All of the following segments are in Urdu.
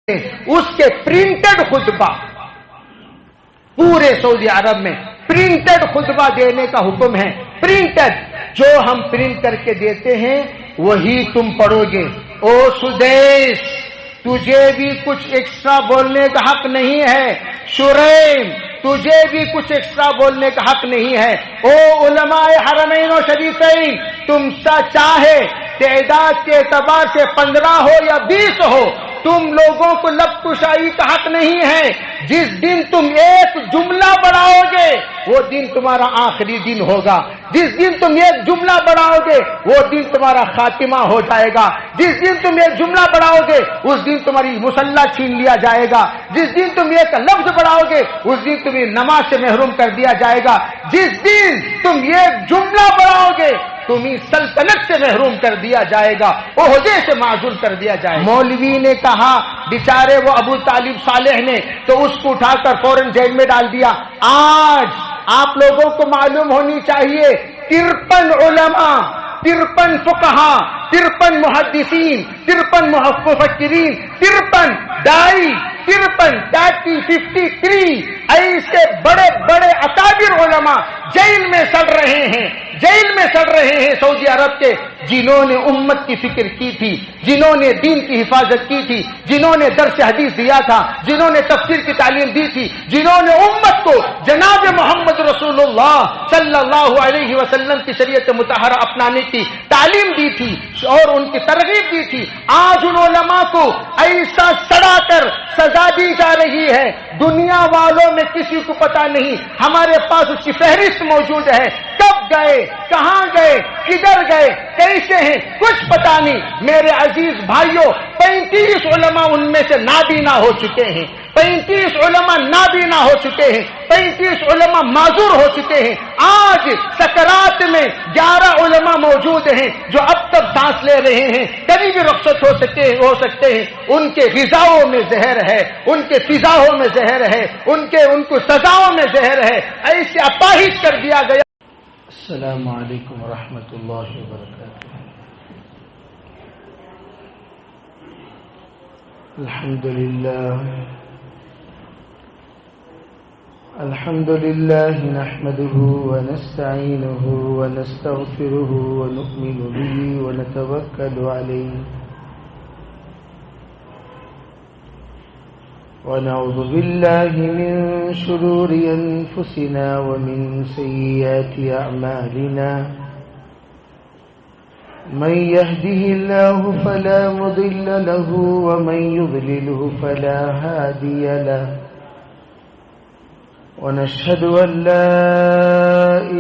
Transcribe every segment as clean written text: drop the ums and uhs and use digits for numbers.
اس کے پرنٹڈ خطبہ پورے سعودی عرب میں پرنٹڈ خطبہ دینے کا حکم ہے. پرنٹڈ جو ہم پرنٹ کر کے دیتے ہیں وہی تم پڑھو گے. او سدیش تجھے بھی کچھ ایکسٹرا بولنے کا حق نہیں ہے. شریم تجھے بھی کچھ ایکسٹرا بولنے کا حق نہیں ہے. او علماء حرمین و شریفین تم سا چاہے تعداد کے اعتبار سے 15 ہو یا 20 ہو تم لوگوں کو لب کشائی کا حق نہیں ہے. جس دن تم ایک جملہ بڑھاؤ گے وہ دن تمہارا آخری دن ہوگا. جس دن تم ایک جملہ بڑھاؤ گے وہ دن تمہارا خاتمہ ہو جائے گا. جس دن تم ایک جملہ بڑھاؤ گے اس دن تمہاری مسلح چھین لیا جائے گا. جس دن تم ایک لفظ بڑھاؤ گے اس دن تمہیں نماز سے محروم کر دیا جائے گا. جس دن تم ایک جملہ بڑھاؤ گے تمہیں سلطنت سے محروم کر دیا جائے گا. عہدے سے معزول کر دیا جائے گا. مولوی نے کہا بیچارے وہ ابو طالب صالح نے تو اس کو اٹھا کر فوراً جیل میں ڈال دیا. آج آپ لوگوں کو معلوم ہونی چاہیے 53 علماء 53 فقہا 53 محدثین 53 مفکرین 53 دائی 53 ایسے بڑے بڑے اکابر علماء جیل میں سڑ رہے ہیں. جیل میں سڑ رہے ہیں سعودی عرب کے جنہوں نے امت کی فکر کی تھی, جنہوں نے دین کی حفاظت کی تھی, جنہوں نے درس حدیث دیا تھا, جنہوں نے تفسیر کی تعلیم دی تھی, جنہوں نے امت کو جناب محمد رسول اللہ صلی اللہ علیہ وسلم کی شریعت مطہرہ اپنانے کی تعلیم دی تھی اور ان کی ترغیب دی تھی. آج ان علماء کو ایسا سڑا کر سزا دی جا رہی ہے دنیا والوں میں کسی کو پتا نہیں. ہمارے پاس اس کی فہرست موجود ہے. کب گئے, کہاں گئے, کدھر گئے, کیسے ہیں, کچھ پتا نہیں. میرے عزیز بھائیوں 35 علماء ان میں سے نابینا ہو چکے ہیں. 35 علماء نابینا ہو چکے ہیں. 35 علماء معذور ہو چکے ہیں. آج سکرات میں 11 علماء موجود ہیں جو اب تک سانس لے رہے ہیں, کبھی بھی رخصت ہو سکتے ہیں. ان کے غذاؤں میں زہر ہے, ان کے فضاؤں میں زہر ہے, ان کو سزاؤں میں زہر ہے. ایسے اپاہج کر دیا گیا. السلام علیکم ورحمۃ اللہ وبرکاتہ. الحمد لله نحمده ونستعينه ونستغفره ونؤمن به ونتوكل عليه ونعوذ بالله من شرور أنفسنا ومن سيئات أعمالنا من يهده الله فلا مضل له ومن يضلله فلا هادي له ونشهد أن لا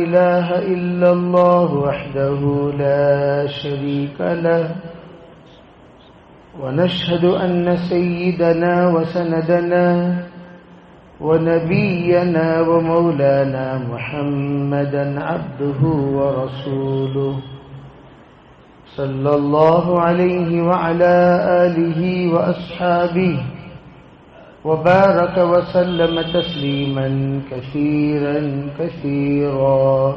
إله إلا الله وحده لا شريك له ونشهد أن سيدنا وسندنا ونبينا ومولانا محمدا عبده ورسوله صلى الله عليه وعلى آله وأصحابه وبارك وسلم تسليما كثيرا كثيرا.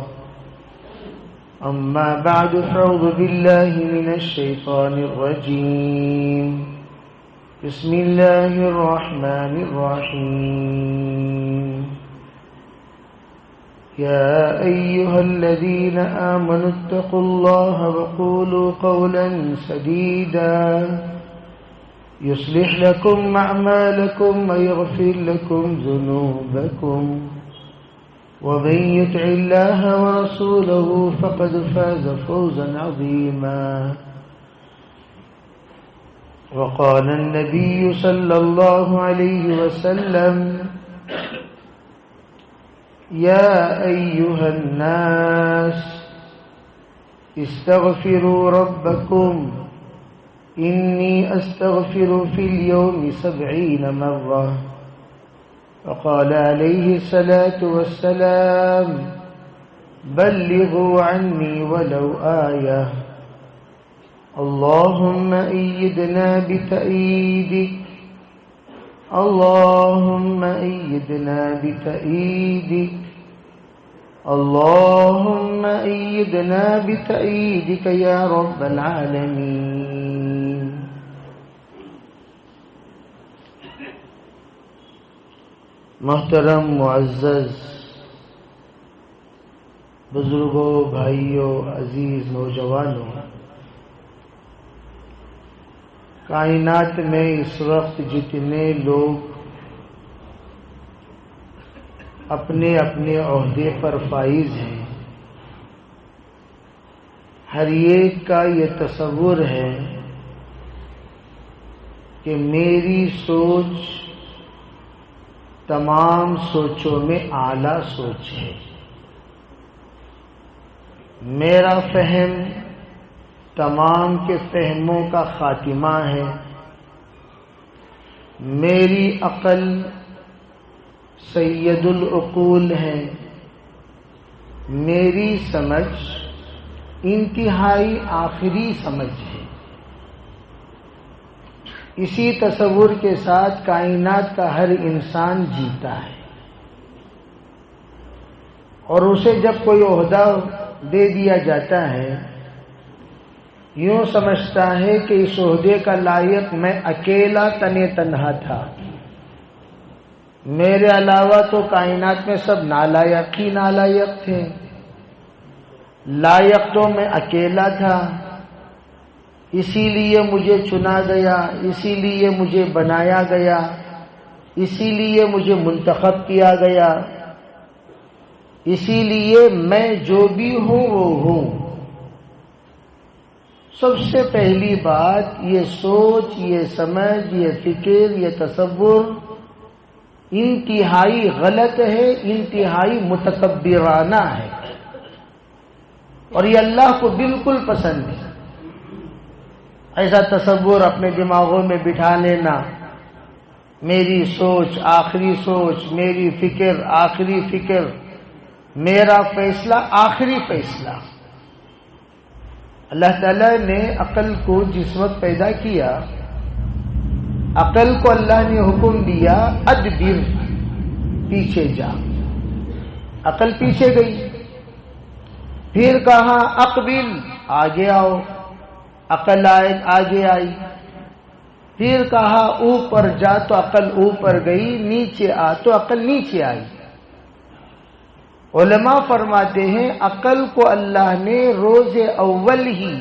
أما بعد فأعوذ بالله من الشيطان الرجيم. بسم الله الرحمن الرحيم. يا أيها الذين آمنوا اتقوا الله وقولوا قولا سديدا يصلح لكم أعمالكم ويغفر لكم ذنوبكم ومن يطع الله ورسوله فقد فاز فوزا عظيما. وقال النبي صلى الله عليه وسلم يا أيها الناس استغفروا ربكم إني أستغفر في اليوم 70 مرة. وقال عليه الصلاة والسلام بلغوا عني ولو آية. اللهم أيدنا بتأييدك اللهم أيدنا بتأييدك اللهم أيدنا بتأييدك يا رب العالمين. محترم معزز بزرگوں، بھائیوں، عزیز نوجوانوں، کائنات میں اس وقت جتنے لوگ اپنے اپنے عہدے پر فائز ہیں، ہر ایک کا یہ تصور ہے کہ میری سوچ تمام سوچوں میں اعلیٰ سوچ ہے، میرا فہم تمام کے فہموں کا خاتمہ ہے، میری عقل سید العقول ہے، میری سمجھ انتہائی آخری سمجھ ہے۔ اسی تصور کے ساتھ کائنات کا ہر انسان جیتا ہے، اور اسے جب کوئی عہدہ دے دیا جاتا ہے، یوں سمجھتا ہے کہ اس عہدے کا لائق میں اکیلا تنہا تھا، میرے علاوہ تو کائنات میں سب نالائق ہی نالائق تھے، لائق تو میں اکیلا تھا، اسی لیے مجھے چنا گیا، اسی لیے مجھے بنایا گیا، اسی لیے مجھے منتخب کیا گیا، اسی لیے میں جو بھی ہوں وہ ہوں۔ سب سے پہلی بات، یہ سوچ، یہ سمجھ، یہ فکر، یہ تصور انتہائی غلط ہے، انتہائی متکبرانہ ہے، اور یہ اللہ کو بالکل پسند ہے۔ ایسا تصور اپنے دماغوں میں بٹھا لینا، میری سوچ آخری سوچ، میری فکر آخری فکر، میرا فیصلہ آخری فیصلہ۔ اللہ تعالیٰ نے عقل کو جس وقت پیدا کیا، عقل کو اللہ نے حکم دیا ادبر، پیچھے جا، عقل پیچھے گئی، پھر کہا اقبل، آگے آؤ، عقل آگے آئی، پھر کہا اوپر جا تو عقل اوپر گئی، نیچے آ تو عقل نیچے آئی۔ علماء فرماتے ہیں عقل کو اللہ نے روز اول ہی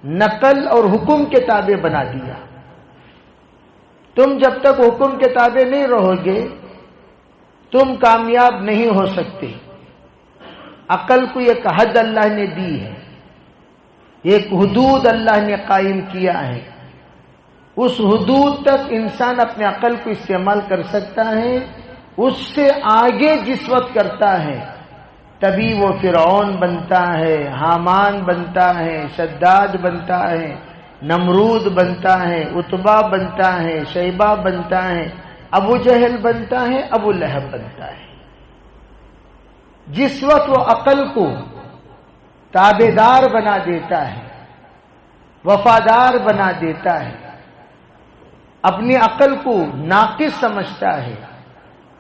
نقل اور حکم کے تابع بنا دیا۔ تم جب تک حکم کے تابع نہیں رہو گے تم کامیاب نہیں ہو سکتے۔ عقل کو ایک حد اللہ نے دی ہے، ایک حدود اللہ نے قائم کیا ہے، اس حدود تک انسان اپنے عقل کو استعمال کر سکتا ہے، اس سے آگے جس وقت کرتا ہے تبھی وہ فرعون بنتا ہے، حامان بنتا ہے، شداد بنتا ہے، نمرود بنتا ہے، عتبہ بنتا ہے، شیبہ بنتا ہے، ابو جہل بنتا ہے، ابو لہب بنتا ہے۔ جس وقت وہ عقل کو تابعدار بنا دیتا ہے، وفادار بنا دیتا ہے، اپنی عقل کو ناقص سمجھتا ہے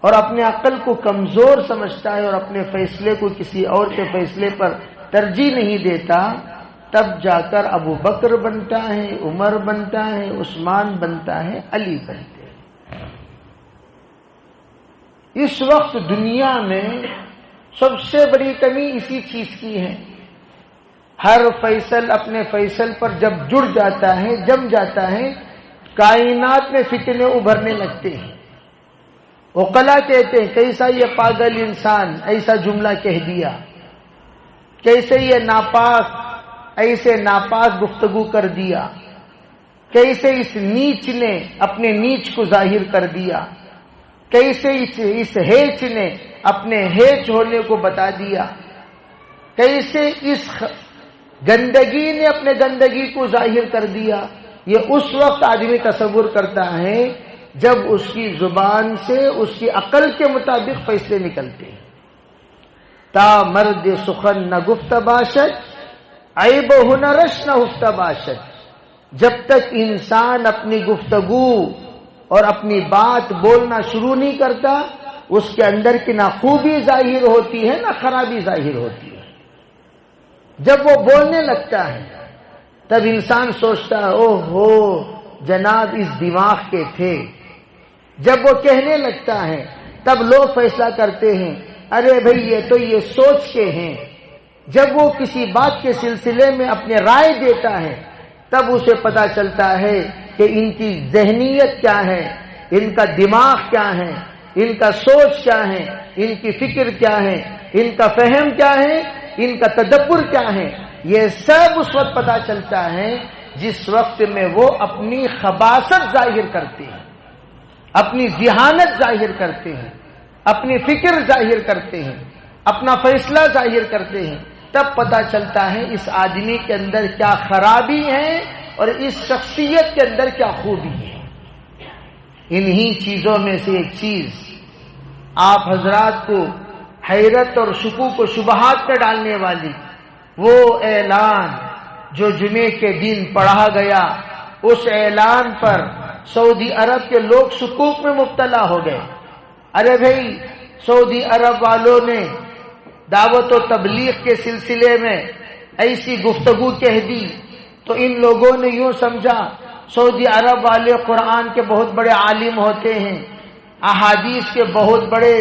اور اپنے عقل کو کمزور سمجھتا ہے اور اپنے فیصلے کو کسی اور کے فیصلے پر ترجیح نہیں دیتا، تب جا کر ابو بکر بنتا ہے، عمر بنتا ہے، عثمان بنتا ہے، علی بنتے ہیں۔ اس وقت دنیا میں سب سے بڑی کمی اسی چیز کی ہے، ہر فیصل اپنے فیصل پر جب جڑ جاتا ہے، جم جاتا ہے، کائنات میں فتنے ابھرنے لگتے ہیں۔ عقلاء کہتے ہیں کیسا یہ پاگل انسان ایسا جملہ کہہ دیا، کیسے یہ ناپاک ایسے ناپاک گفتگو کر دیا، کیسے اس نیچ نے اپنے نیچ کو ظاہر کر دیا، کیسے اس ہیچ نے اپنے ہیچ ہونے کو بتا دیا، کیسے اس گندگی نے اپنے گندگی کو ظاہر کر دیا۔ یہ اس وقت آدمی تصور کرتا ہے جب اس کی زبان سے اس کی عقل کے مطابق فیصلے نکلتے ہیں۔ تا مرد سخن نہ گفت باشد، عیب ہنرش نہ ہفت باشد۔ جب تک انسان اپنی گفتگو اور اپنی بات بولنا شروع نہیں کرتا، اس کے اندر کی نہ خوبی ظاہر ہوتی ہے نہ خرابی ظاہر ہوتی ہے۔ جب وہ بولنے لگتا ہے تب انسان سوچتا ہے اوہ ہو جناب اس دماغ کے تھے، جب وہ کہنے لگتا ہے تب لوگ فیصلہ کرتے ہیں ارے بھئی یہ تو یہ سوچ کے ہیں. جب وہ کسی بات کے سلسلے میں اپنے رائے دیتا ہے تب اسے پتا چلتا ہے کہ ان کی ذہنیت کیا ہے، ان کا دماغ کیا ہے، ان کا سوچ کیا ہے، ان کی فکر کیا ہے، ان کا فہم کیا ہے، ان کا تدبر کیا ہے. یہ سب اس وقت پتا چلتا ہے جس وقت میں وہ اپنی خباثت ظاہر کرتے ہیں، اپنی ذہانت ظاہر کرتے ہیں، اپنی فکر ظاہر کرتے ہیں، اپنا فیصلہ ظاہر کرتے ہیں. تب پتا چلتا ہے اس آدمی کے اندر کیا خرابی ہے اور اس شخصیت کے اندر کیا خوبی ہے. انہی چیزوں میں سے ایک چیز آپ حضرات کو حیرت اور شکوک و شبہات میں ڈالنے والی وہ اعلان جو جمعے کے دن پڑھا گیا، اس اعلان پر سعودی عرب کے لوگ شکوک میں مبتلا ہو گئے. ارے بھئی سعودی عرب والوں نے دعوت و تبلیغ کے سلسلے میں ایسی گفتگو کہہ دی تو ان لوگوں نے یوں سمجھا سعودی عرب والے قرآن کے بہت بڑے عالم ہوتے ہیں، احادیث کے بہت بڑے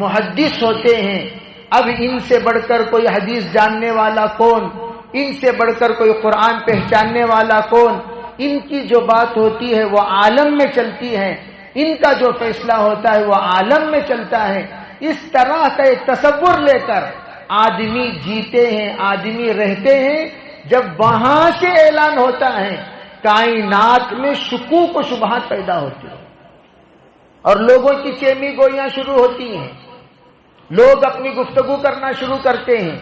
محدث ہوتے ہیں. اب ان سے بڑھ کر کوئی حدیث جاننے والا کون، ان سے بڑھ کر کوئی قرآن پہچاننے والا کون. ان کی جو بات ہوتی ہے وہ عالم میں چلتی ہے، ان کا جو فیصلہ ہوتا ہے وہ عالم میں چلتا ہے. اس طرح کا ایک تصور لے کر آدمی جیتے ہیں، آدمی رہتے ہیں. جب وہاں سے اعلان ہوتا ہے کائنات میں شکوک و شبہات پیدا ہوتی ہیں اور لوگوں کی چیمی گوئیاں شروع ہوتی ہیں. لوگ اپنی گفتگو کرنا شروع کرتے ہیں،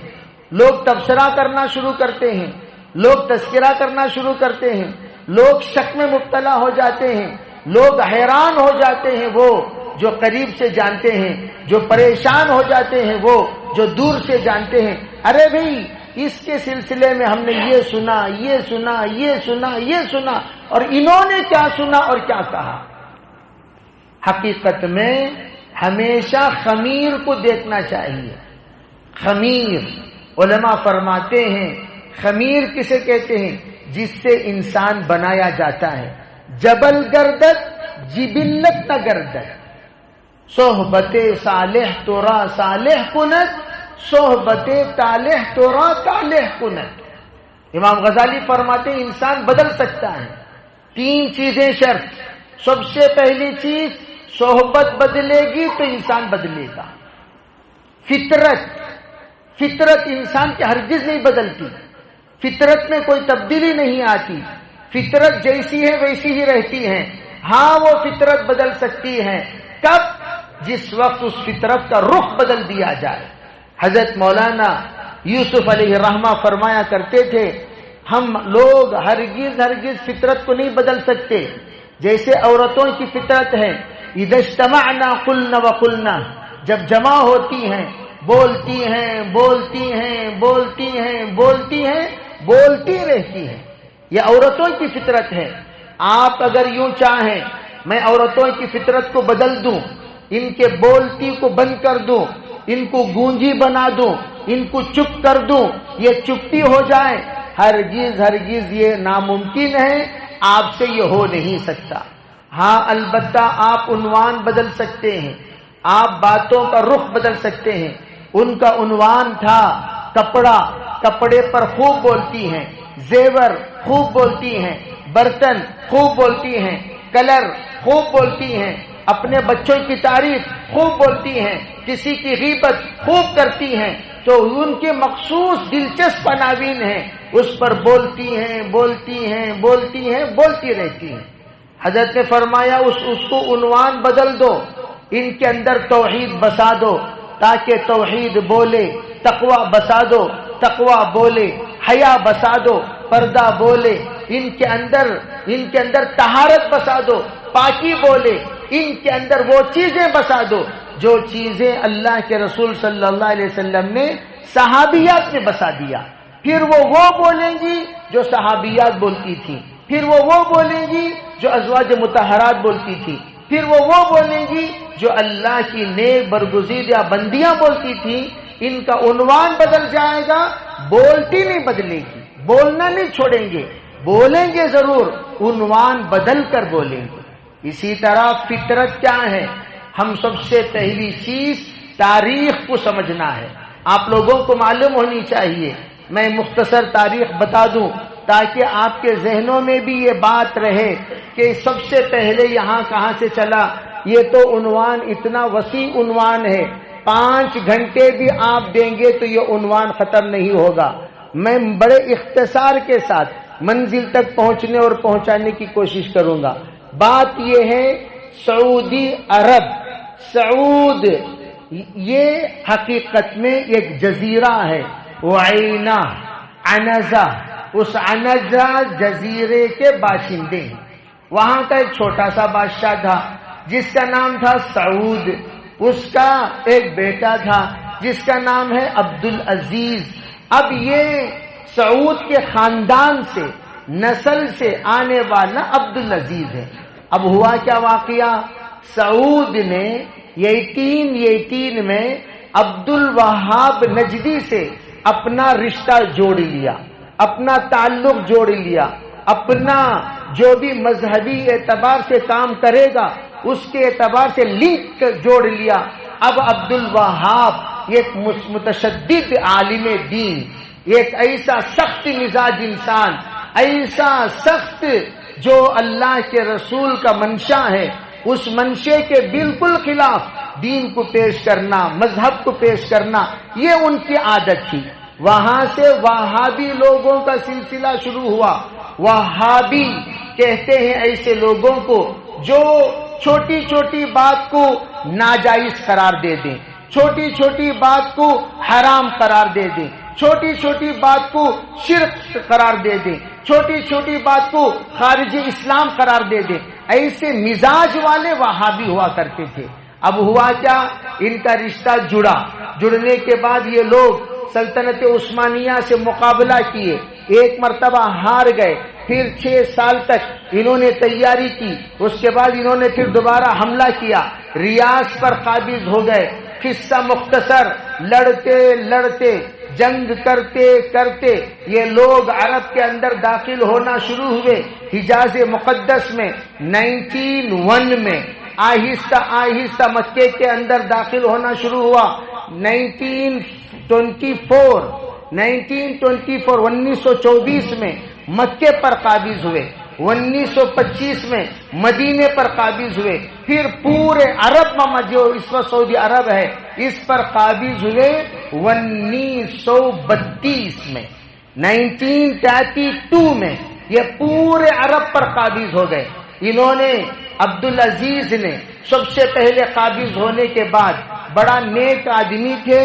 لوگ تبصرہ کرنا شروع کرتے ہیں، لوگ تذکرہ کرنا شروع کرتے ہیں، لوگ شک میں مبتلا ہو جاتے ہیں، لوگ حیران ہو جاتے ہیں، وہ جو قریب سے جانتے ہیں، جو پریشان ہو جاتے ہیں، وہ جو دور سے جانتے ہیں. ارے بھئی اس کے سلسلے میں ہم نے یہ سنا، یہ سنا، یہ سنا، یہ سنا، اور انہوں نے کیا سنا اور کیا کہا. حقیقت میں ہمیشہ خمیر کو دیکھنا چاہیے. خمیر علماء فرماتے ہیں خمیر کسے کہتے ہیں؟ جس سے انسان بنایا جاتا ہے. جبل گردد جبلت نہ گردد، صحبت صالح تورا صالح کند، صحبت طالح تورا طالح کند. امام غزالی فرماتے ہیں انسان بدل سکتا ہے. 3 چیزیں شرط. سب سے پہلی چیز صحبت بدلے گی تو انسان بدلے گا. فطرت انسان کی ہرگز نہیں بدلتی، فطرت میں کوئی تبدیلی نہیں آتی، فطرت جیسی ہے ویسی ہی رہتی ہے. ہاں وہ فطرت بدل سکتی ہے. کب؟ جس وقت اس فطرت کا رخ بدل دیا جائے. حضرت مولانا یوسف علیہ الرحمہ فرمایا کرتے تھے ہم لوگ ہرگز فطرت کو نہیں بدل سکتے. جیسے عورتوں کی فطرت ہے اذا اجتمعنا قلنا وقلنا، جب جمع ہوتی ہیں بولتی ہیں بولتی ہیں بولتی ہیں بولتی ہیں بولتی رہتی ہیں. یہ عورتوں کی فطرت ہے. آپ اگر یوں چاہیں میں عورتوں کی فطرت کو بدل دوں، ان کے بولتی کو بند کر دوں، ان کو گونجی بنا دوں، ان کو چپ کر دوں، یہ چپی ہو جائے، ہرگز یہ ناممکن ہے. آپ سے یہ ہو نہیں سکتا. ہاں البتہ آپ عنوان بدل سکتے ہیں، آپ باتوں کا رخ بدل سکتے ہیں. ان کا عنوان تھا کپڑا، کپڑے پر خوب بولتی ہیں، زیور خوب بولتی ہیں، برتن خوب بولتی ہیں، کلر خوب بولتی ہیں، اپنے بچوں کی تعریف خوب بولتی ہیں، کسی کی غیبت خوب کرتی ہیں. تو ان کے مخصوص دلچسپ عناوین ہیں، اس پر بولتی ہیں بولتی ہیں بولتی ہیں بولتی رہتی ہیں. حضرت نے فرمایا اس کو عنوان بدل دو، ان کے اندر توحید بسا دو تاکہ توحید بولے، تقوی بسا دو تقوی بولے، حیا بسا دو پردہ بولے. ان کے اندر طہارت بسا دو، پاکی بولے. ان کے اندر وہ چیزیں بسا دو جو چیزیں اللہ کے رسول صلی اللہ علیہ وسلم نے صحابیات میں بسا دیا. پھر وہ بولیں گی جو صحابیات بولتی تھی، پھر وہ بولیں گی جو ازواج مطہرات بولتی تھی، پھر وہ بولیں گی جو اللہ کی نیک برگزیدہ بندیاں بولتی تھی. ان کا عنوان بدل جائے گا، بولتی نہیں بدلے گی. بولنا نہیں چھوڑیں گے، بولیں گے ضرور، عنوان بدل کر بولیں گے. اسی طرح فطرت کیا ہے؟ ہم سب سے پہلی چیز تاریخ کو سمجھنا ہے. آپ لوگوں کو معلوم ہونی چاہیے. میں مختصر تاریخ بتا دوں تاکہ آپ کے ذہنوں میں بھی یہ بات رہے کہ سب سے پہلے یہاں کہاں سے چلا. یہ تو عنوان اتنا وسیع عنوان ہے، 5 گھنٹے بھی آپ دیں گے تو یہ عنوان ختم نہیں ہوگا. میں بڑے اختصار کے ساتھ منزل تک پہنچنے اور پہنچانے کی کوشش کروں گا. بات یہ ہے سعودی عرب. سعود یہ حقیقت میں ایک جزیرہ ہے. وعینہ، عنزہ، اس عنزہ جزیرے کے باشندے. وہاں کا ایک چھوٹا سا بادشاہ تھا جس کا نام تھا سعود. اس کا ایک بیٹا تھا جس کا نام ہے عبدالعزیز. اب یہ سعود کے خاندان سے، نسل سے آنے والا عبدالعزیز ہے. اب ہوا کیا واقعہ؟ سعود نے 1818 میں عبد الوہاب نجدی سے اپنا رشتہ جوڑ لیا، اپنا تعلق جوڑ لیا، اپنا جو بھی مذہبی اعتبار سے کام کرے گا اس کے اعتبار سے لنک جوڑ لیا. اب عبد الوہاب ایک متشدد عالم دین، ایک ایسا سخت مزاج انسان، ایسا سخت جو اللہ کے رسول کا منشا ہے، اس منشے کے بالکل خلاف دین کو پیش کرنا، مذہب کو پیش کرنا، یہ ان کی عادت تھی. وہاں سے وہابی لوگوں کا سلسلہ شروع ہوا. وہابی کہتے ہیں ایسے لوگوں کو جو چھوٹی چھوٹی بات کو ناجائز قرار دے دیں، چھوٹی چھوٹی بات کو حرام قرار دے دیں، چھوٹی چھوٹی بات کو شرک قرار دے دیں، چھوٹی چھوٹی بات کو خارج اسلام قرار دے دیں. ایسے مزاج والے وہابی ہوا کرتے تھے. اب ہوا کیا؟ ان کا رشتہ جڑنے کے بعد یہ لوگ سلطنت عثمانیہ سے مقابلہ کیے. ایک مرتبہ ہار گئے، پھر 6 سال تک انہوں نے تیاری کی. اس کے بعد انہوں نے پھر دوبارہ حملہ کیا، ریاض پر قابض ہو گئے. قصہ مختصر، لڑتے لڑتے جنگ کرتے کرتے یہ لوگ عرب کے اندر داخل ہونا شروع ہوئے. حجاز مقدس میں 1901 میں آہستہ آہستہ مکے کے اندر داخل ہونا شروع ہوا. 1924 میں مکے پر قابض ہوئے. 1925 میں مدینے پر قابض ہوئے. پھر پورے عرب میں جو اس وقت سعودی عرب ہے اس پر قابض ہوئے 1932 میں. 1932 میں یہ پورے عرب پر قابض ہو گئے. انہوں نے عبدالعزیز نے سب سے پہلے قابض ہونے کے بعد بڑا نیک آدمی تھے،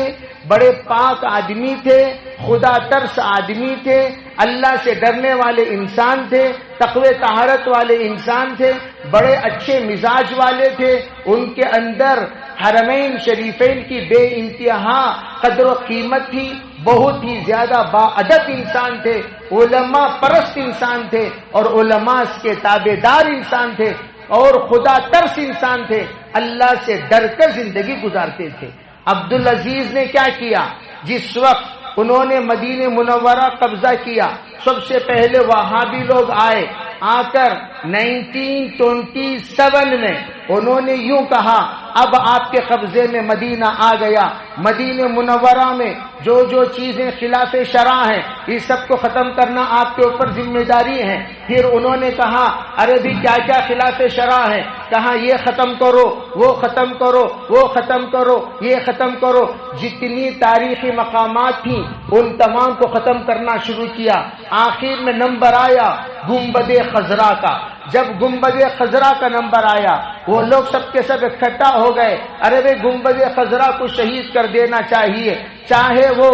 بڑے پاک آدمی تھے، خدا ترس آدمی تھے، اللہ سے ڈرنے والے انسان تھے، تقوی طہارت والے انسان تھے، بڑے اچھے مزاج والے تھے. ان کے اندر حرمین شریفین کی بے انتہا قدر و قیمت تھی. بہت ہی زیادہ باادب انسان تھے، علماء پرست انسان تھے اور علماء کے تابع دار انسان تھے اور خدا ترس انسان تھے. اللہ سے ڈر کر زندگی گزارتے تھے. عبدالعزیز نے کیا کیا؟ جس وقت انہوں نے مدینہ منورہ قبضہ کیا، سب سے پہلے وہابی لوگ آئے. آ کر 1927 میں انہوں نے یوں کہا اب آپ کے قبضے میں مدینہ آ گیا. مدینہ منورہ میں جو جو چیزیں خلاف شرع ہیں اس سب کو ختم کرنا آپ کے اوپر ذمہ داری ہے. پھر انہوں نے کہا ارے بھی کیا کیا خلاف شرع ہے؟ کہا یہ ختم کرو، وہ ختم کرو، وہ ختم کرو، یہ ختم کرو. جتنی تاریخی مقامات تھیں ان تمام کو ختم کرنا شروع کیا. آخر میں نمبر آیا گنبد خضرا کا. جب گنبد خضرا کا نمبر آیا وہ لوگ سب کے سب اکٹھا ہو گئے. ارے بھائی گنبد خضرا کو شہید کر دینا چاہیے، چاہے وہ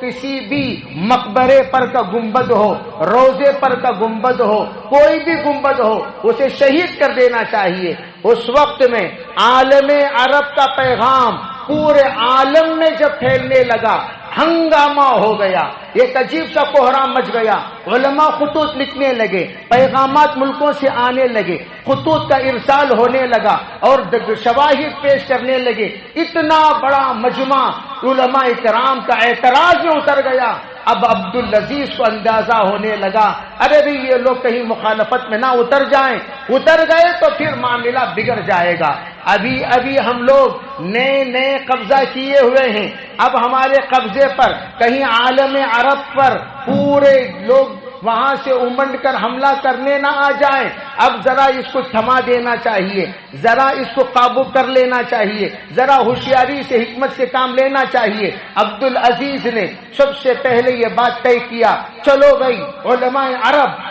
کسی بھی مقبرے پر کا گنبد ہو، روزے پر کا گنبد ہو، کوئی بھی گنبد ہو اسے شہید کر دینا چاہیے. اس وقت میں عالم عرب کا پیغام پورے عالم میں جب پھیلنے لگا ہنگامہ ہو گیا، ایک عجیب سا کوہرام مچ گیا. علماء خطوط لکھنے لگے، پیغامات ملکوں سے آنے لگے، خطوط کا ارسال ہونے لگا اور شواہد پیش کرنے لگے. اتنا بڑا مجمع علماء کرام کا اعتراض میں اتر گیا اب عبدالعزیز کو اندازہ ہونے لگا ارے بھی یہ لوگ کہیں مخالفت میں نہ اتر جائیں، اتر گئے تو پھر معاملہ بگڑ جائے گا۔ ابھی ہم لوگ نئے قبضہ کیے ہوئے ہیں، اب ہمارے قبضے پر کہیں عالم عرب پر پورے لوگ وہاں سے امنڈ کر حملہ کرنے نہ آ جائیں، اب ذرا اس کو تھما دینا چاہیے، ذرا اس کو قابو کر لینا چاہیے، ذرا ہوشیاری سے حکمت سے کام لینا چاہیے۔ عبدالعزیز نے سب سے پہلے یہ بات طے کیا، چلو بھائی علماء عرب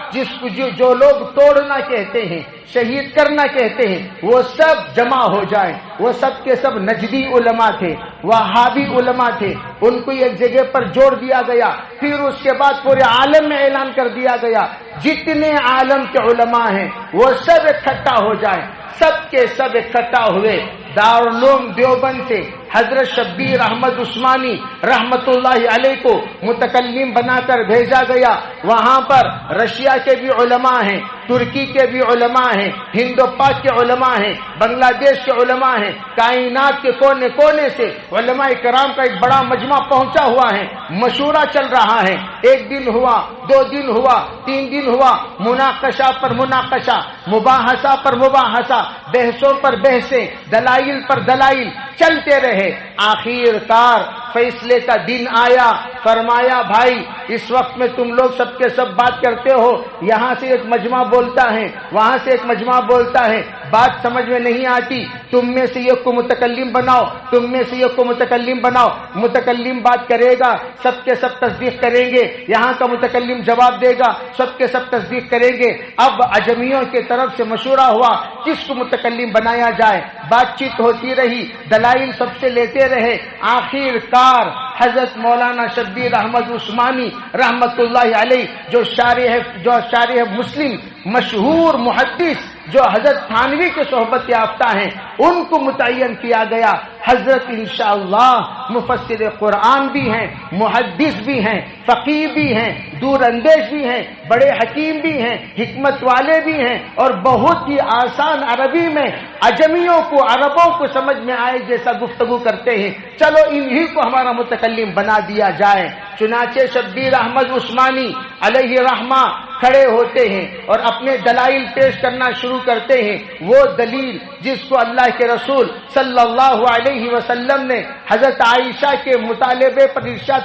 جو لوگ توڑنا کہتے ہیں، شہید کرنا کہتے ہیں، وہ سب جمع ہو جائیں۔ وہ سب کے سب نجدی علماء تھے، وہابی علماء تھے، ان کو ایک جگہ پر جوڑ دیا گیا۔ پھر اس کے بعد پورے عالم میں اعلان کر دیا گیا جتنے عالم کے علماء ہیں وہ سب اکٹھا ہو جائیں۔ سب کے سب اکٹھا ہوئے، دارالعلوم دیوبند سے حضرت شبیر احمد عثمانی رحمت اللہ علیہ کو متکلم بنا کر بھیجا گیا۔ وہاں پر رشیا کے بھی علماء ہیں، ترکی کے بھی علماء ہیں، ہند و پاک کے علماء ہیں، بنگلہ دیش کے علماء ہیں، کائنات کے کونے کونے سے علماء کرام کا ایک بڑا مجمع پہنچا ہوا ہے۔ مشورہ چل رہا ہے، ایک دن ہوا، 2 دن ہوا، 3 دن ہوا، مناقشہ پر مناقشہ، مباحثہ پر مباحثہ، بحثوں پر بحثیں، دلائل پر دلائل چلتے رہے۔ آخر کار فیصلے کا دن آیا، فرمایا بھائی اس وقت میں تم لوگ سب کے سب بات کرتے ہو، یہاں سے ایک مجمع بولتا ہے، وہاں سے ایک مجمع بولتا ہے، بات سمجھ میں نہیں آتی، تم میں سے ایک کو متکلم بناؤ، تم میں سے ایک کو متکلم بناؤ۔ متکلم بات کرے گا، سب کے سب تصدیق کریں گے، یہاں کا متکلم جواب دے گا، سب کے سب تصدیق کریں گے۔ اب اجمیوں کی طرف سے مشورہ ہوا کس کو متکلم بنایا جائے، بات چیت ہوتی رہی، دلائل سب سے لیتے رہے۔ آخر کار حضرت مولانا شبیر احمد عثمانی رحمت اللہ علیہ جو شارح مسلم مشہور محدث جو حضرت تھانوی کے صحبت یافتہ ہیں، ان کو متعین کیا گیا۔ حضرت انشاءاللہ مفسر قرآن بھی ہیں، محدث بھی ہیں، فقیہ بھی ہیں، دور اندیش بھی ہیں، بڑے حکیم بھی ہیں، حکمت والے بھی ہیں، اور بہت ہی آسان عربی میں اجمیوں کو عربوں کو سمجھ میں آئے جیسا گفتگو کرتے ہیں۔ چلو انہی کو ہمارا متکلم بنا دیا جائے۔ چنانچہ شبیر احمد عثمانی علیہ رحمہ کھڑے ہوتے ہیں اور اپنے دلائل پیش کرنا شروع کرتے ہیں۔ وہ دلیل جس کو اللہ کے رسول صلی اللہ علیہ وسلم نے حضرت عائشہ کے مطالبے پر ارشاد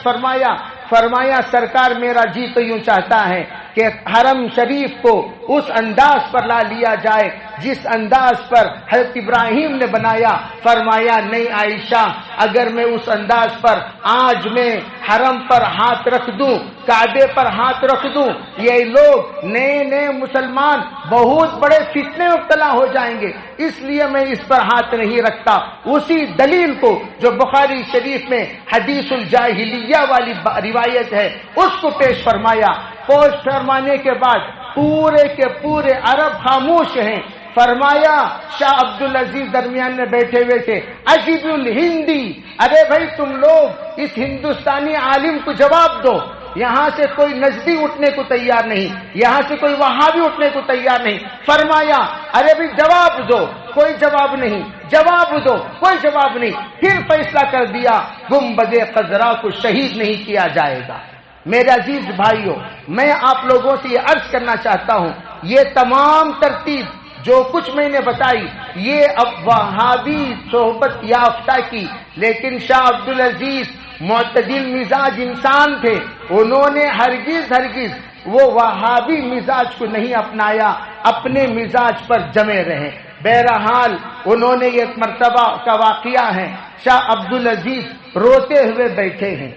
فرمایا سرکار میرا جی تو یوں چاہتا ہے کہ حرم شریف کو اس انداز پر لا لیا جائے جس انداز پر حضرت ابراہیم نے بنایا۔ فرمایا نہیں عائشہ، اگر میں اس انداز پر آج میں حرم پر ہاتھ رکھ دوں، کعبے پر ہاتھ رکھ دوں، یہ لوگ نئے مسلمان بہت بڑے فتنے میں مبتلا ہو جائیں گے، اس لیے میں اس پر ہاتھ نہیں رکھتا۔ اسی دلیل کو جو بخاری شریف میں حدیث الجاہلیہ والی روایت ہے اس کو پیش فرمایا۔ فرمانے کے بعد پورے کے پورے عرب خاموش ہیں۔ فرمایا شاہ عبدالعزیز درمیان میں بیٹھے ہوئے تھے، عجیب الہندی، ارے بھائی تم لوگ اس ہندوستانی عالم کو جواب دو۔ یہاں سے کوئی نجدی اٹھنے کو تیار نہیں، یہاں سے کوئی وہابی اٹھنے کو تیار نہیں۔ فرمایا ارے بھائی جواب دو، کوئی جواب نہیں، جواب دو، کوئی جواب نہیں۔ پھر فیصلہ کر دیا گنبد خضرا کو شہید نہیں کیا جائے گا۔ میرے عزیز بھائیوں، میں آپ لوگوں سے یہ عرض کرنا چاہتا ہوں، یہ تمام ترتیب جو کچھ میں نے بتائی یہ اب وہابی صحبت یافتہ کی، لیکن شاہ عبدالعزیز معتدل مزاج انسان تھے، انہوں نے ہرگز وہ وہابی مزاج کو نہیں اپنایا، اپنے مزاج پر جمے رہے۔ بہرحال انہوں نے ایک مرتبہ کا واقعہ ہے، شاہ عبدالعزیز روتے ہوئے بیٹھے ہیں۔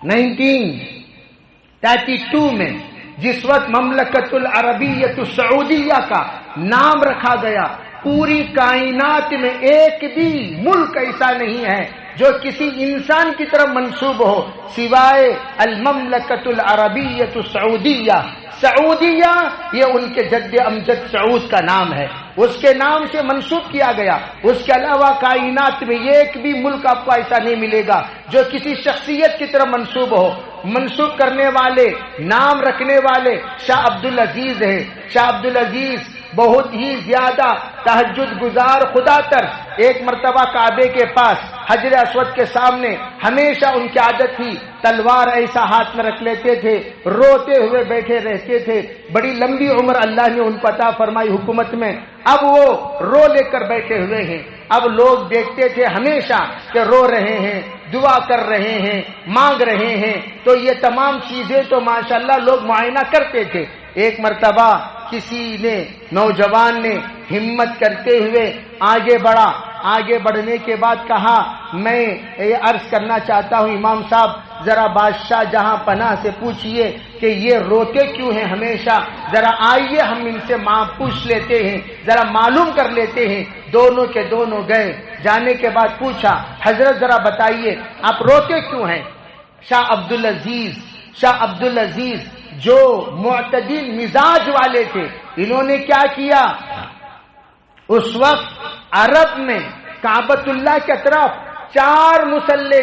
1932 میں جس وقت مملکت العربیۃ السعودیہ کا نام رکھا گیا، پوری کائنات میں ایک بھی ملک ایسا نہیں ہے جو کسی انسان کی طرف منسوب ہو سوائے المملکت العربیۃ السعودیہ۔ سعودیہ یہ ان کے جد امجد سعود کا نام ہے، اس کے نام سے منسوب کیا گیا۔ اس کے علاوہ کائنات میں ایک بھی ملک آپ کو ایسا نہیں ملے گا جو کسی شخصیت کی طرف منسوب ہو۔ منسوب کرنے والے، نام رکھنے والے شاہ عبدالعزیز ہیں۔ شاہ عبدالعزیز بہت ہی زیادہ تہجد گزار خدا تر، ایک مرتبہ کعبے کے پاس حجر اسود کے سامنے ہمیشہ ان کی عادت تھی تلوار ایسا ہاتھ میں رکھ لیتے تھے، روتے ہوئے بیٹھے رہتے تھے. بڑی لمبی عمر اللہ نے ان کو عطا فرمائی حکومت میں. اب وہ رو لے کر بیٹھے ہوئے ہیں. اب لوگ دیکھتے تھے ہمیشہ کہ رو رہے ہیں، دعا کر رہے ہیں، مانگ رہے ہیں. تو یہ تمام چیزیں تو ماشاءاللہ لوگ معائنہ کرتے تھے. ایک مرتبہ کسی نے، نوجوان نے ہمت کرتے ہوئے آگے بڑھا. آگے بڑھنے کے بعد کہا میں یہ عرض کرنا چاہتا ہوں امام صاحب، ذرا بادشاہ جہاں پناہ سے پوچھئے کہ یہ روتے کیوں ہیں ہمیشہ، ذرا آئیے ہم ان سے پوچھ لیتے ہیں، ذرا معلوم کر لیتے ہیں. دونوں کے دونوں گئے. جانے کے بعد پوچھا حضرت ذرا بتائیے آپ روتے کیوں ہیں؟ شاہ عبد العزیز جو معتدل مزاج والے تھے، انہوں نے کیا کیا، اس وقت عرب میں کعبۃ اللہ کے طرف 4 مسلح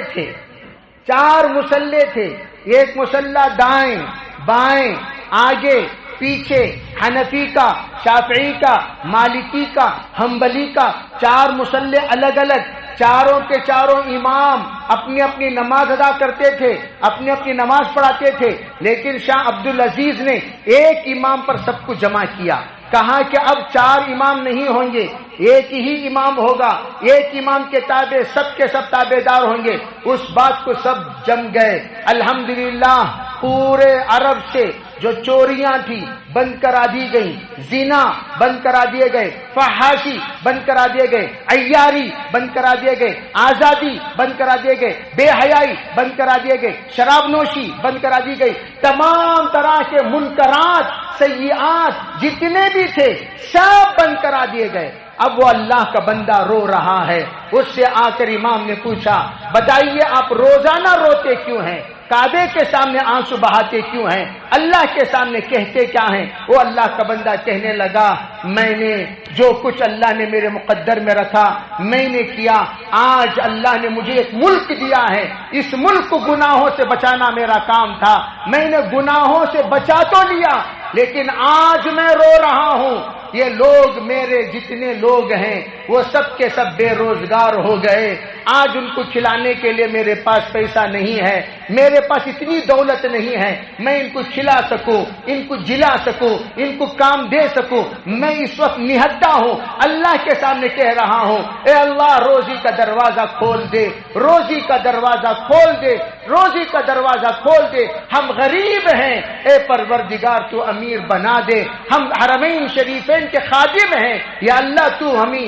تھے. ایک مسلح دائیں بائیں آگے پیچھے، حنفی کا، شافعی کا، مالکی کا، حنبلی کا، 4 مسلح الگ الگ. چاروں کے چاروں امام اپنی اپنی نماز ادا کرتے تھے، اپنی اپنی نماز پڑھاتے تھے. لیکن شاہ عبد العزیز نے ایک امام پر سب کو جمع کیا. کہا کہ اب 4 امام نہیں ہوں گے، ایک ہی امام ہوگا، ایک امام کے تابع سب کے سب تابع دار ہوں گے. اس بات کو سب جم گئے. الحمدللہ پورے عرب سے جو چوریاں تھی بند کرا دی گئی، زنا بند کرا دیے گئے، فحاشی بند کرا دیے گئے، عیاری بند کرا دیے گئے، آزادی بند کرا دیے گئے، بے حیائی بند کرا دیے گئے، شراب نوشی بند کرا دی گئی. تمام طرح کے منکرات سیئات جتنے بھی تھے سب بند کرا دیے گئے. اب وہ اللہ کا بندہ رو رہا ہے. اس سے آ کر امام نے پوچھا بتائیے آپ روزانہ روتے کیوں ہیں، کعبے کے سامنے آنسو بہاتے کیوں ہیں، اللہ کے سامنے کہتے کیا ہیں؟ وہ اللہ کا بندہ کہنے لگا میں نے جو کچھ اللہ نے میرے مقدر میں رکھا میں نے کیا. آج اللہ نے مجھے ایک ملک دیا ہے، اس ملک کو گناہوں سے بچانا میرا کام تھا. میں نے گناہوں سے بچا تو لیا لیکن آج میں رو رہا ہوں. یہ لوگ میرے جتنے لوگ ہیں وہ سب کے سب بے روزگار ہو گئے. آج ان کو کھلانے کے لیے میرے پاس پیسہ نہیں ہے، میرے پاس اتنی دولت نہیں ہے میں ان کو کھلا سکوں، ان کو جلا سکوں، ان کو کام دے سکوں. میں اس وقت نہدہ ہوں، اللہ کے سامنے کہہ رہا ہوں اے اللہ روزی کا دروازہ کھول دے، روزی کا دروازہ کھول دے، روزی کا دروازہ کھول دے. ہم غریب ہیں، اے پروردگار تو امیر بنا دے. ہم حرمین شریفین کے خادم ہیں، یا اللہ تو ہمیں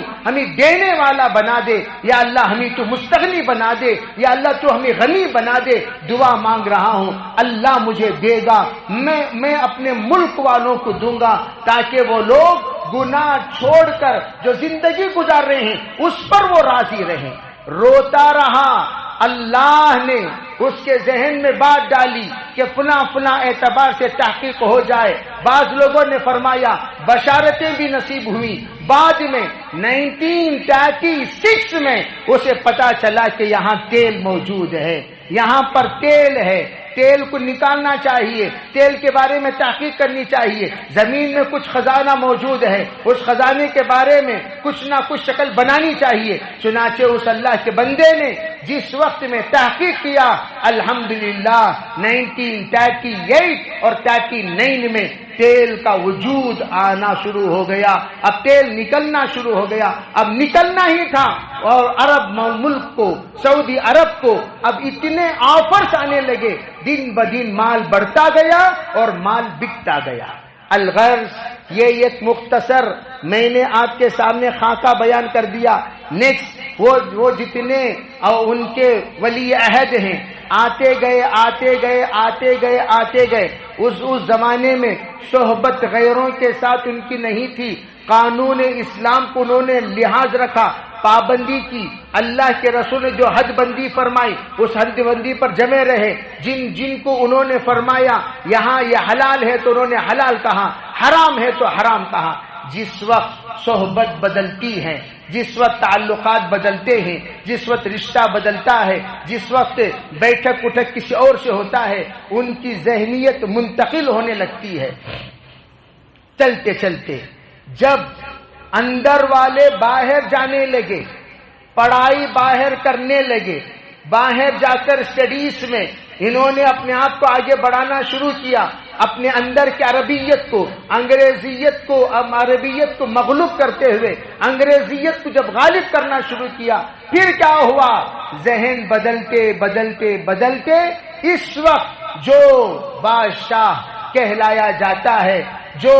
دینے والا بنا دے، یا اللہ ہمیں تو مستغنی بنا دے، یا اللہ تو ہمیں غنی بنا دے. دعا مانگ رہا ہوں، اللہ مجھے دے گا، میں اپنے ملک والوں کو دوں گا تاکہ وہ لوگ گناہ چھوڑ کر جو زندگی گزار رہے ہیں اس پر وہ راضی رہیں. روتا رہا. اللہ نے اس کے ذہن میں بات ڈالی کہ فلاں اعتبار سے تحقیق ہو جائے. بعض لوگوں نے فرمایا بشارتیں بھی نصیب ہوئی. بعد میں 1936 میں اسے پتا چلا کہ یہاں تیل موجود ہے، یہاں پر تیل ہے، تیل کو نکالنا چاہیے، تیل کے بارے میں تحقیق کرنی چاہیے. زمین میں کچھ خزانہ موجود ہے، اس خزانے کے بارے میں کچھ نہ کچھ شکل بنانی چاہیے. چنانچہ اس اللہ کے بندے نے جس وقت میں تحقیق کیا الحمدللہ 1938 اور 39 میں تیل کا وجود آنا شروع ہو گیا. اب تیل نکلنا شروع ہو گیا. اب نکلنا ہی تھا اور عرب ملک کو، سعودی عرب کو اب اتنے آفرز آنے لگے. دن بدن مال بڑھتا گیا اور مال بکتا گیا. الغرض یہ ایک مختصر میں نے آپ کے سامنے خاکہ بیان کر دیا. نیکسٹ وہ جتنے ان کے ولی عہد ہیں آتے گئے. اس زمانے میں صحبت غیروں کے ساتھ ان کی نہیں تھی. قانون اسلام کو انہوں نے لحاظ رکھا، پابندی کی. اللہ کے رسول نے جو حد بندی فرمائی اس حد بندی پر جمے رہے. جن کو انہوں نے فرمایا یہاں یہ حلال ہے تو انہوں نے حلال کہا، حرام ہے تو حرام کہا. جس وقت صحبت بدلتی ہے، جس وقت تعلقات بدلتے ہیں، جس وقت رشتہ بدلتا ہے، جس وقت بیٹھک اٹھک کسی اور سے ہوتا ہے، ان کی ذہنیت منتقل ہونے لگتی ہے. چلتے چلتے جب اندر والے باہر جانے لگے، پڑھائی باہر کرنے لگے، باہر جا کر اسٹڈیز میں انہوں نے اپنے آپ کو آگے بڑھانا شروع کیا، اپنے اندر کی عربیت کو، انگریزیت کو، عربیت کو مغلوب کرتے ہوئے انگریزیت کو جب غالب کرنا شروع کیا، پھر کیا ہوا؟ ذہن بدلتے بدلتے بدلتے اس وقت جو بادشاہ کہلایا جاتا ہے، جو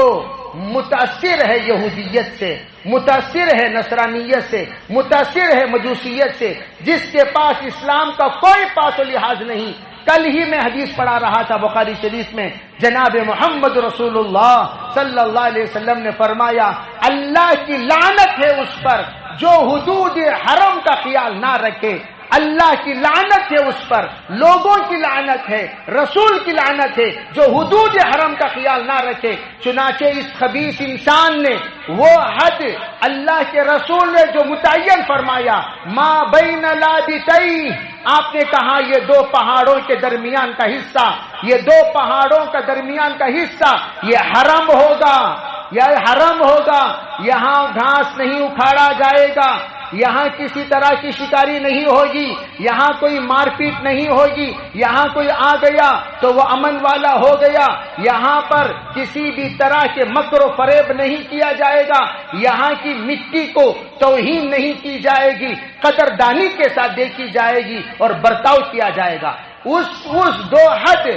متاثر ہے یہودیت سے، متاثر ہے نصرانیت سے، متاثر ہے مجوسیت سے، جس کے پاس اسلام کا کوئی پاس و لحاظ نہیں. کل ہی میں حدیث پڑھا رہا تھا بخاری شریف میں، جناب محمد رسول اللہ صلی اللہ علیہ وسلم نے فرمایا اللہ کی لعنت ہے اس پر جو حدود حرم کا خیال نہ رکھے، اللہ کی لعنت ہے اس پر، لوگوں کی لعنت ہے، رسول کی لعنت ہے جو حدود حرم کا خیال نہ رکھے. چنانچہ اس خبیث انسان نے وہ حد اللہ کے رسول نے جو متعین فرمایا، ما بین لابتئی، آپ نے کہا یہ دو پہاڑوں کے درمیان کا حصہ، یہ دو پہاڑوں کا درمیان کا حصہ یہ حرم ہوگا، یہ حرم ہوگا، یہاں گھاس نہیں اکھاڑا جائے گا، یہاں کسی طرح کی شکاری نہیں ہوگی، یہاں کوئی مار پیٹ نہیں ہوگی، یہاں کوئی آ گیا تو وہ امن والا ہو گیا، یہاں پر کسی بھی طرح کے مکر و فریب نہیں کیا جائے گا، یہاں کی مٹی کو توہین نہیں کی جائے گی، قدردانی کے ساتھ دیکھی جائے گی اور برتاؤ کیا جائے گا. اس دو حد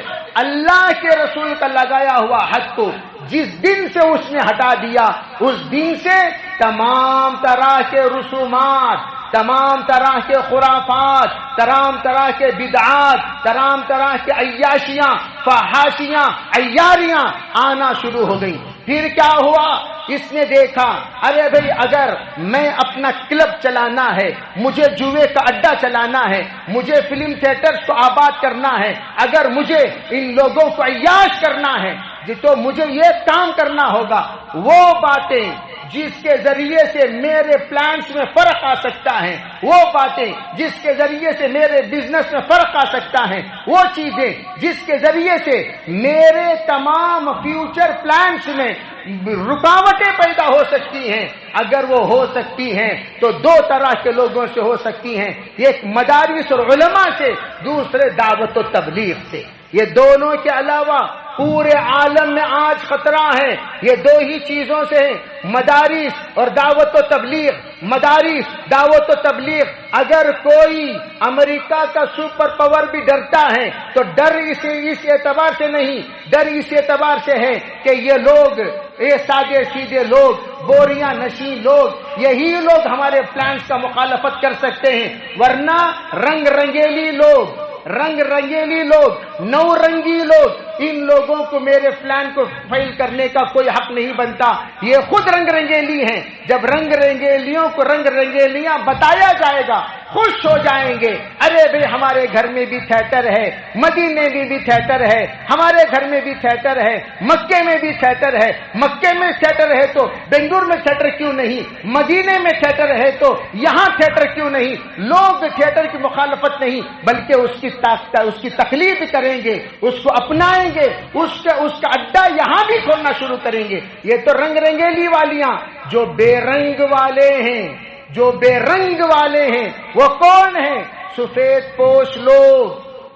اللہ کے رسول کا لگایا ہوا حد کو جس دن سے اس نے ہٹا دیا، اس دن سے تمام طرح کے رسومات، تمام طرح کے خرافات، تمام طرح کے بدعات، تمام طرح کے عیاشیاں، فحاشیاں، عیاریاں آنا شروع ہو گئی. پھر کیا ہوا؟ اس نے دیکھا ارے بھائی اگر میں اپنا کلب چلانا ہے، مجھے جوئے کا اڈا چلانا ہے، مجھے فلم تھیٹرز کو آباد کرنا ہے، اگر مجھے ان لوگوں کو عیاش کرنا ہے تو مجھے یہ کام کرنا ہوگا. وہ باتیں جس کے ذریعے سے میرے پلانس میں فرق آ سکتا ہے، وہ باتیں جس کے ذریعے سے میرے بزنس میں فرق آ سکتا ہے، وہ چیزیں جس کے ذریعے سے میرے تمام فیوچر پلانس میں رکاوٹیں پیدا ہو سکتی ہیں، اگر وہ ہو سکتی ہیں تو دو طرح کے لوگوں سے ہو سکتی ہیں، ایک مدارس اور علماء سے، دوسرے دعوت و تبلیغ سے. یہ دونوں کے علاوہ پورے عالم میں آج خطرہ ہے، یہ دو ہی چیزوں سے ہے، مدارس اور دعوت و تبلیغ. مدارس، دعوت و تبلیغ. اگر کوئی امریکہ کا سپر پاور بھی ڈرتا ہے تو ڈر اس اعتبار سے نہیں، ڈر اس اعتبار سے ہے کہ یہ لوگ، یہ سادے سیدھے لوگ، بوریاں نشین لوگ، یہی لوگ ہمارے پلانس کا مخالفت کر سکتے ہیں، ورنہ رنگ رنگیلی لوگ، نو رنگی لوگ، ان لوگوں کو میرے پلان کو فیل کرنے کا کوئی حق نہیں بنتا. یہ خود رنگ رنگیلی ہیں. جب رنگ رنگیلیوں کو رنگ رنگیلیاں بتایا جائے گا خوش ہو جائیں گے. ارے بھائی ہمارے گھر میں بھی تھیٹر ہے، مدینے میں بھی تھیٹر ہے، ہمارے گھر میں بھی تھیٹر ہے، مکے میں بھی تھیٹر ہے. مکے میں تھیٹر ہے تو بنگلور میں تھیٹر کیوں نہیں؟ مدینے میں تھیٹر ہے تو یہاں تھیٹر کیوں نہیں؟ لوگ تھیٹر کی مخالفت نہیں بلکہ اس کی تقلید کریں گے، اس کو اپنائیں گے، اس کا اڈا یہاں بھی کھولنا شروع کریں گے. یہ تو رنگ رنگیلی والیاں. جو بے رنگ والے ہیں، جو بے رنگ والے ہیں وہ کون ہیں؟ سفید پوش لوگ،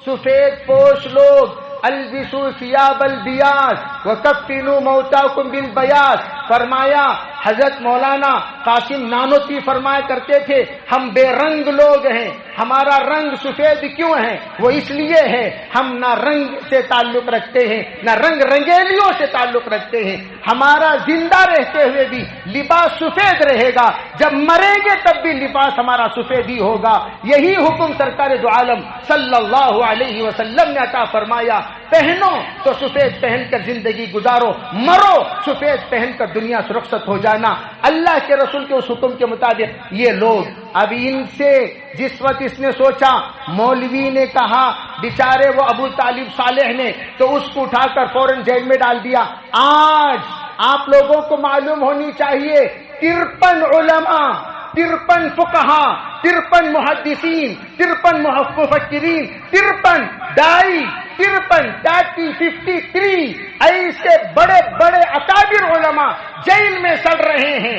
سفید پوش لوگ. البسوا ثیاب البیاض وکفنوا موتاکم بالبیاض. فرمایا حضرت مولانا قاسم نانوتوی فرمایا کرتے تھے ہم بے رنگ لوگ ہیں. ہمارا رنگ سفید کیوں ہے؟ وہ اس لیے ہے ہم نہ رنگ سے تعلق رکھتے ہیں نہ رنگ رنگیلیوں سے تعلق رکھتے ہیں. ہمارا زندہ رہتے ہوئے بھی لباس سفید رہے گا، جب مریں گے تب بھی لباس ہمارا سفید ہی ہوگا. یہی حکم سرکار دو عالم صلی اللہ علیہ وسلم نے عطا فرمایا. پہنو تو سفید پہن کر زندگی گزارو، مرو سفید پہن کر دنیا سے رخصت ہو جانا. اللہ کے رسول کے اس حکم کے مطابق یہ لوگ اب ان سے جس وقت اس نے سوچا، مولوی نے کہا بیچارے وہ ابو طالب صالح نے تو اس کو اٹھا کر فوراً جیل میں ڈال دیا. آج آپ لوگوں کو معلوم ہونی چاہیے 53 علماء، 53 فقہا، 53 محدثین، 53 مفکرین، 53 دائی، 53 ایسے بڑے بڑے اکابر علماء جیل میں سڑ رہے ہیں،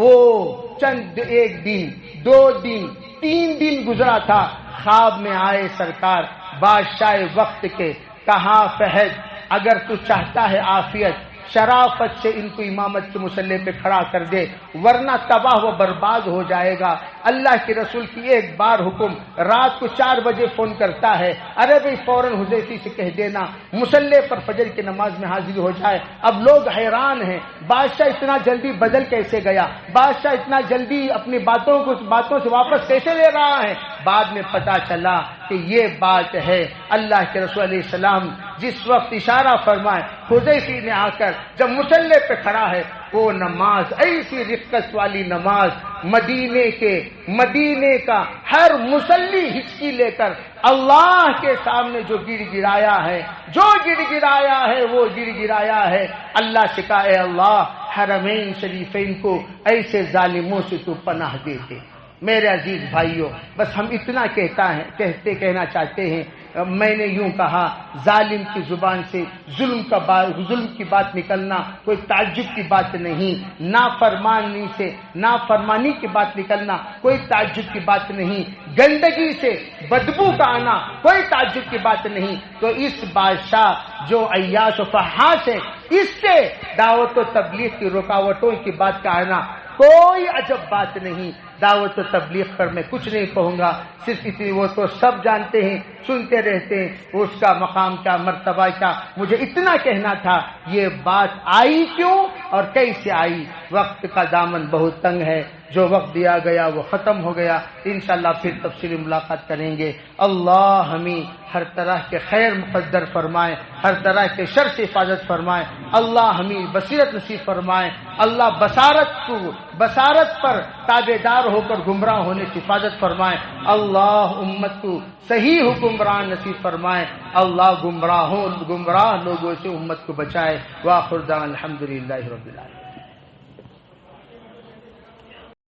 وہ چند ایک دن 2 دن 3 دن گزرا تھا، خواب میں آئے سرکار بادشاہ وقت کے، کہا فہد اگر تو چاہتا ہے عافیت، شرافت سے ان کو امامت کے مسلح پہ کھڑا کر دے، ورنہ تباہ و برباد ہو جائے گا۔ اللہ کے رسول کی ایک بار حکم، رات کو 4 بجے فون کرتا ہے، ارے بھائی فوراً حذیفی سے کہہ دینا مسلح پر فجر کی نماز میں حاضر ہو جائے۔ اب لوگ حیران ہیں، بادشاہ اتنا جلدی بدل کیسے گیا، بادشاہ اتنا جلدی اپنی باتوں سے واپس کیسے لے رہا ہے؟ بعد میں پتا چلا کہ یہ بات ہے اللہ کے رسول علیہ السلام جس وقت اشارہ فرمائے، حذیفی نے آ کر جب مسلح پہ کھڑا ہے، وہ نماز ایسی رقت والی نماز، مدینے کا ہر مصلی ہچکی لے کر اللہ کے سامنے جو گڑ گڑایا ہے، وہ گڑ گڑایا ہے۔ اللہ سے کہا اے اللہ حرمین شریفین کو ایسے ظالموں سے تو پناہ دے دے۔ میرے عزیز بھائیوں، بس ہم اتنا کہنا چاہتے ہیں، میں نے یوں کہا ظالم کی زبان سے ظلم کی بات نکلنا کوئی تعجب کی بات نہیں، نافرمانی کی بات نکلنا کوئی تعجب کی بات نہیں، گندگی سے بدبو کا آنا کوئی تعجب کی بات نہیں۔ تو اس بادشاہ جو عیاش و فحاش ہے، اس سے دعوت و تبلیغ کی رکاوٹوں کی بات کا آنا کوئی عجب بات نہیں۔ دعوت و تبلیغ پر میں کچھ نہیں کہوں گا، صرف اتنی وہ تو سب جانتے ہیں، سنتے رہتے ہیں، اس کا مقام کیا، مرتبہ کیا۔ مجھے اتنا کہنا تھا، یہ بات آئی کیوں اور کیسے آئی؟ وقت کا دامن بہت تنگ ہے، جو وقت دیا گیا وہ ختم ہو گیا، انشاءاللہ پھر تفصیلی ملاقات کریں گے۔ اللہ ہمیں ہر طرح کے خیر مقدر فرمائے، ہر طرح کے شر سے حفاظت فرمائے، اللہ ہمیں بصیرت نصیب فرمائے، اللہ بصارت پر تابع دار ہو کر گمراہ ہونے سے حفاظت فرمائے، اللہ امت کو صحیح حکمران نصیب فرمائے، اللہ گمراہ لوگوں سے امت کو بچائے۔ وآخر دعوانا الحمدللہ رب العالمین۔